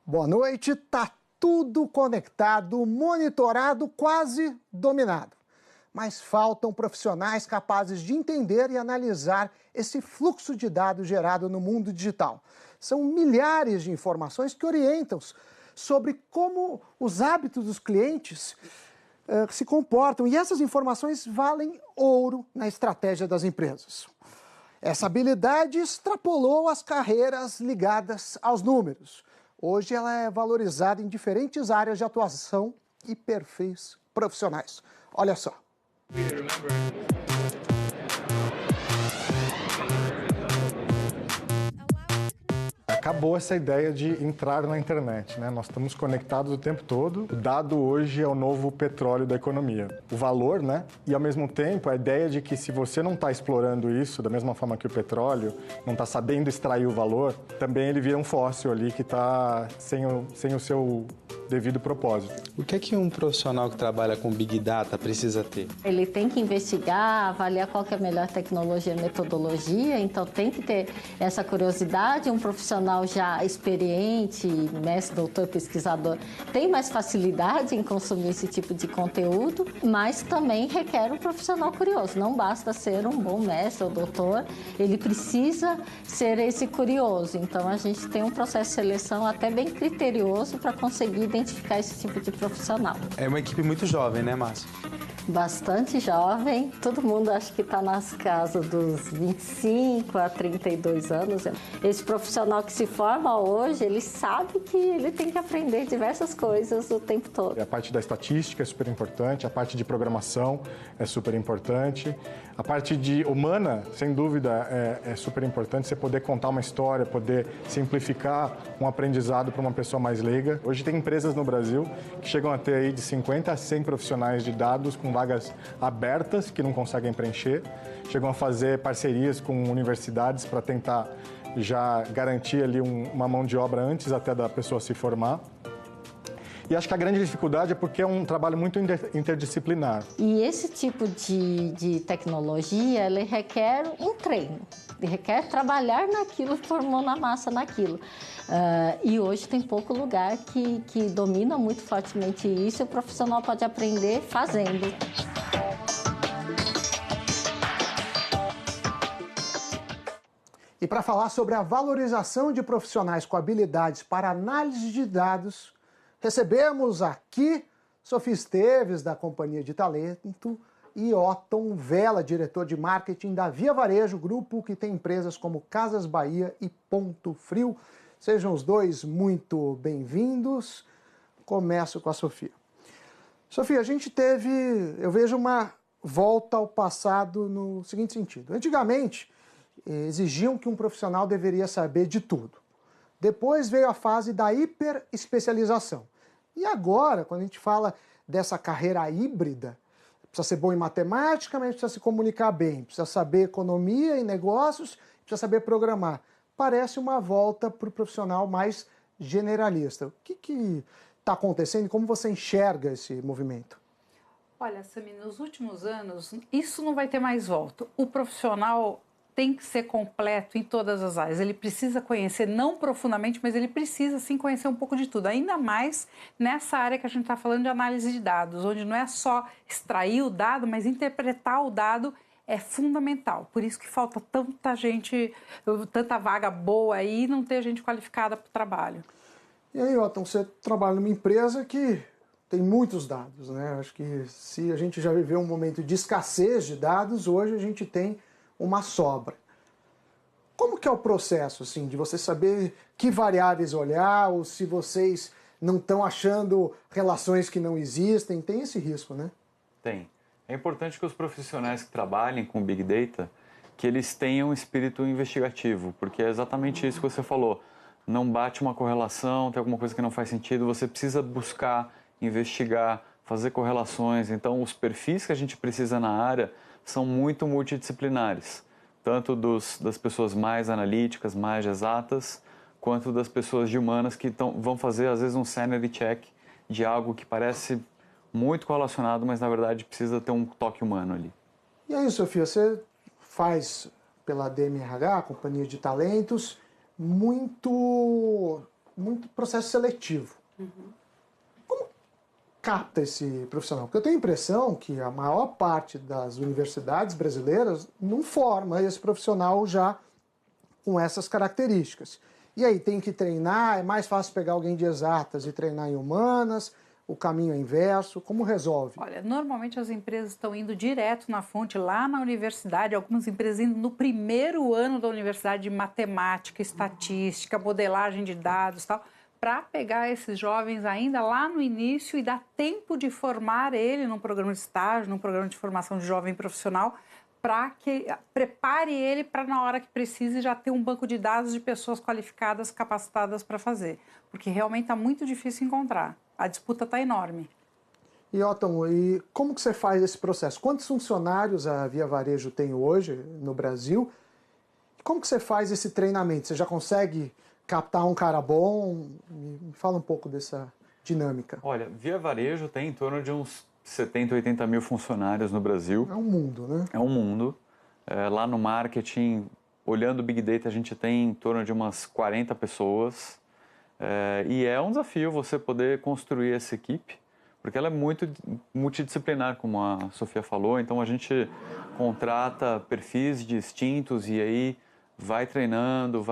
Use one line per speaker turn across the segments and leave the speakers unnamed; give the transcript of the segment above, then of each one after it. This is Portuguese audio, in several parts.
Boa noite. Tá tudo conectado, monitorado, quase dominado. Mas faltam profissionais capazes de entender e analisar esse fluxo de dados gerado no mundo digital. São milhares de informações que orientam sobre como os hábitos dos clientes se comportam. E essas informações valem ouro na estratégia das empresas. Essa habilidade extrapolou as carreiras ligadas aos números. Hoje ela é valorizada em diferentes áreas de atuação e perfis profissionais. Olha só.
Acabou essa ideia de entrar na internet, né? Nós estamos conectados o tempo todo. O dado hoje é o novo petróleo da economia. O valor, né? E ao mesmo tempo a ideia de que se você não está explorando isso da mesma forma que o petróleo, não está sabendo extrair o valor, também ele vira um fóssil ali que está sem o seu devido propósito.
O que é que um profissional que trabalha com Big Data precisa ter?
Ele tem que investigar, avaliar qual que é a melhor tecnologia e metodologia, então tem que ter essa curiosidade. Um profissional já experiente, mestre, doutor, pesquisador, tem mais facilidade em consumir esse tipo de conteúdo, mas também requer um profissional curioso. Não basta ser um bom mestre ou doutor, ele precisa ser esse curioso. Então a gente tem um processo de seleção até bem criterioso para conseguir identificar esse tipo de profissional.
É uma equipe muito jovem, né, Márcio?
Bastante jovem, todo mundo acho que está nas casas dos 25 a 32 anos. Esse profissional que se forma hoje, ele sabe que ele tem que aprender diversas coisas o tempo todo.
A parte da estatística é super importante, a parte de programação é super importante, a parte de humana, sem dúvida, é super importante, você poder contar uma história, poder simplificar um aprendizado para uma pessoa mais leiga. Hoje tem empresas no Brasil que chegam a ter aí de 50 a 100 profissionais de dados com vagas abertas que não conseguem preencher, chegam a fazer parcerias com universidades para tentar já garantir ali uma mão de obra antes até da pessoa se formar. E acho que a grande dificuldade é porque é um trabalho muito interdisciplinar.
E esse tipo de tecnologia, ele requer um treino, ele requer trabalhar naquilo, pôr mão na massa naquilo. E hoje tem pouco lugar que domina muito fortemente isso e o profissional pode aprender fazendo.
E para falar sobre a valorização de profissionais com habilidades para análise de dados, recebemos aqui Sofia Esteves, da Companhia de Talento, e Otton Vela, diretor de marketing da Via Varejo, grupo que tem empresas como Casas Bahia e Ponto Frio. Sejam os dois muito bem-vindos. Começo com a Sofia. Sofia, a gente eu vejo uma volta ao passado no seguinte sentido. Antigamente, exigiam que um profissional deveria saber de tudo. Depois veio a fase da hiperespecialização. E agora, quando a gente fala dessa carreira híbrida, precisa ser bom em matemática, mas precisa se comunicar bem, precisa saber economia e negócios, precisa saber programar. Parece uma volta para o profissional mais generalista. O que está acontecendo e como você enxerga esse movimento?
Olha, Sami, nos últimos anos, isso não vai ter mais volta. O profissional tem que ser completo em todas as áreas. Ele precisa conhecer, não profundamente, mas ele precisa sim conhecer um pouco de tudo. Ainda mais nessa área que a gente está falando de análise de dados, onde não é só extrair o dado, mas interpretar o dado é fundamental. Por isso que falta tanta gente, tanta vaga boa aí e não ter gente qualificada para o trabalho.
E aí, Otton, você trabalha numa empresa que tem muitos dados, né? Acho que se a gente já viveu um momento de escassez de dados, hoje a gente tem uma sobra. Como que é o processo, assim, de você saber que variáveis olhar ou se vocês não estão achando relações que não existem? Tem esse risco, né?
Tem. É importante que os profissionais que trabalhem com Big Data, que eles tenham espírito investigativo, porque é exatamente isso que você falou. Não bate uma correlação, tem alguma coisa que não faz sentido, você precisa buscar, investigar, fazer correlações. Então, os perfis que a gente precisa na área são muito multidisciplinares, tanto das pessoas mais analíticas, mais exatas, quanto das pessoas de humanas que vão fazer, às vezes, um sanity check de algo que parece muito correlacionado, mas, na verdade, precisa ter um toque humano ali.
E aí, Sofia, você faz pela DMRH, Companhia de Talentos, muito muito processo seletivo. Como capta esse profissional? Porque eu tenho a impressão que a maior parte das universidades brasileiras não forma esse profissional já com essas características. E aí, tem que treinar, é mais fácil pegar alguém de exatas e treinar em humanas, o caminho é inverso, como resolve?
Olha, normalmente as empresas estão indo direto na fonte, lá na universidade, algumas empresas indo no primeiro ano da universidade de matemática, estatística, modelagem de dados e tal, para pegar esses jovens ainda lá no início e dar tempo de formar ele num programa de estágio, num programa de formação de jovem profissional, para que prepare ele para, na hora que precise, já ter um banco de dados de pessoas qualificadas, capacitadas para fazer. Porque realmente está muito difícil encontrar. A disputa está enorme.
E, Otton, e como que você faz esse processo? Quantos funcionários a Via Varejo tem hoje no Brasil? Como que você faz esse treinamento? Você já consegue captar um cara bom? Me fala um pouco dessa dinâmica.
Olha, Via Varejo tem em torno de uns 70, 80 mil funcionários no Brasil.
É um mundo, né?
É um mundo. Lá no marketing, olhando o Big Data, a gente tem em torno de umas 40 pessoas. E é um desafio você poder construir essa equipe, porque ela é muito multidisciplinar, como a Sofia falou. Então, a gente contrata perfis distintos e aí vai treinando,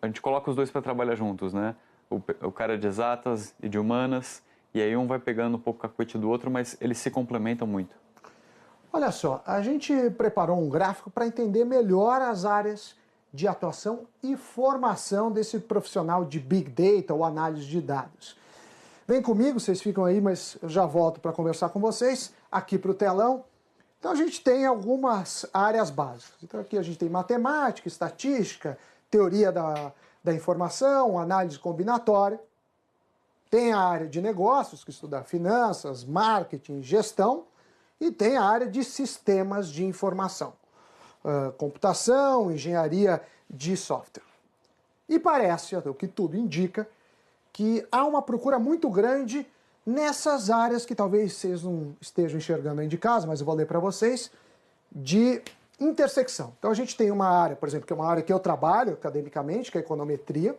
a gente coloca os dois para trabalhar juntos, né? O cara de exatas e de humanas. E aí um vai pegando um pouco o cacuete do outro, mas eles se complementam muito.
Olha só, a gente preparou um gráfico para entender melhor as áreas de atuação e formação desse profissional de Big Data ou análise de dados. Vem comigo, vocês ficam aí, mas eu já volto para conversar com vocês, aqui para o telão. Então a gente tem algumas áreas básicas. Então aqui a gente tem matemática, estatística, teoria da informação, análise combinatória. Tem a área de negócios, que estuda finanças, marketing, gestão, e tem a área de sistemas de informação, computação, engenharia de software. E parece, o que tudo indica, que há uma procura muito grande nessas áreas que talvez vocês não estejam enxergando aí de casa, mas eu vou ler para vocês, de intersecção. Então a gente tem uma área, por exemplo, que é uma área que eu trabalho academicamente, que é a econometria,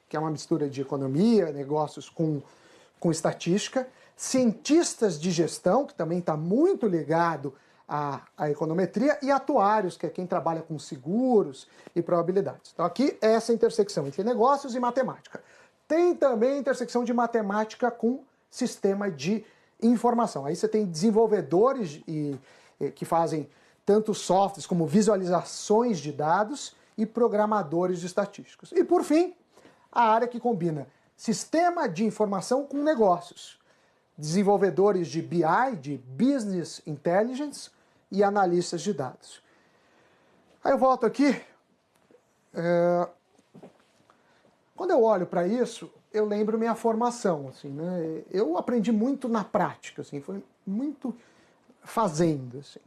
que é uma mistura de economia, negócios com estatística, cientistas de gestão, que também está muito ligado à econometria, e atuários, que é quem trabalha com seguros e probabilidades. Então aqui é essa intersecção entre negócios e matemática. Tem também a intersecção de matemática com sistema de informação. Aí você tem desenvolvedores que fazem tanto softwares como visualizações de dados e programadores de estatísticos. E por fim, a área que combina sistema de informação com negócios, desenvolvedores de BI, de Business Intelligence e analistas de dados. Aí eu volto aqui. Quando eu olho para isso, eu lembro minha formação. Assim, né? Eu aprendi muito na prática, assim, foi muito fazendo. Assim.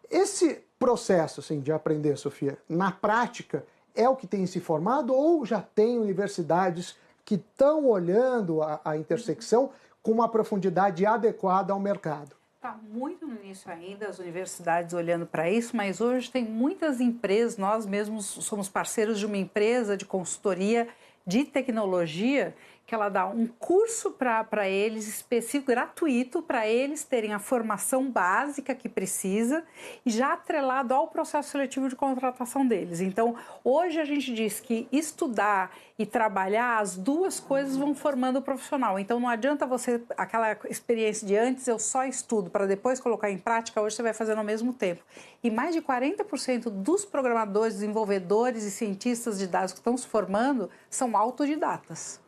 Esse processo assim, de aprender, Sofia, na prática, é o que tem se formado ou já tem universidades que estão olhando a intersecção com uma profundidade adequada ao mercado?
Está muito no início ainda, as universidades olhando para isso, mas hoje tem muitas empresas, nós mesmos somos parceiros de uma empresa de consultoria de tecnologia, que ela dá um curso para eles específico, gratuito, para eles terem a formação básica que precisa e já atrelado ao processo seletivo de contratação deles. Então, hoje a gente diz que estudar e trabalhar, as duas coisas vão formando o profissional. Então, não adianta você, aquela experiência de antes, eu só estudo para depois colocar em prática, hoje você vai fazer ao mesmo tempo. E mais de 40% dos programadores, desenvolvedores e cientistas de dados que estão se formando são autodidatas.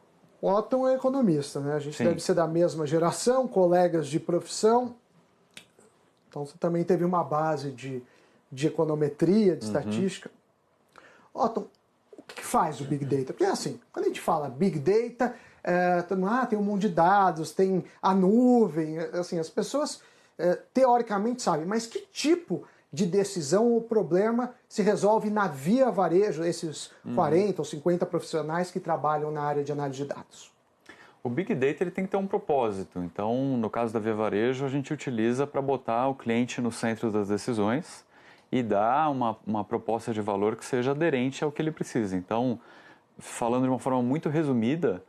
O Otton é economista, né? A gente
Sim.
deve ser da mesma geração, colegas de profissão. Então você também teve uma base de econometria, de estatística. Otton, o que faz o Big Data? Porque assim, quando a gente fala Big Data, tem um monte de dados, tem a nuvem, assim, as pessoas teoricamente sabem, mas que tipo de decisão ou problema se resolve na Via Varejo, esses 40 ou 50 profissionais que trabalham na área de análise de dados?
O Big Data ele tem que ter um propósito. Então, no caso da Via Varejo, a gente utiliza para botar o cliente no centro das decisões e dar uma proposta de valor que seja aderente ao que ele precisa. Então, falando de uma forma muito resumida,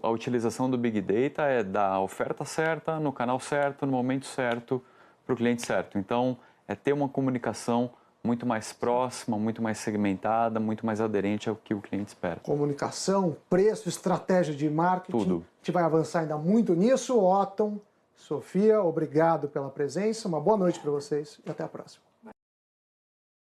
a utilização do Big Data é dar a oferta certa, no canal certo, no momento certo, para o cliente certo. Então, é ter uma comunicação muito mais próxima, muito mais segmentada, muito mais aderente ao que o cliente espera.
Comunicação, preço, estratégia de marketing.
Tudo.
A gente vai avançar ainda muito nisso. Otton, Sofia, obrigado pela presença. Uma boa noite para vocês e até a próxima.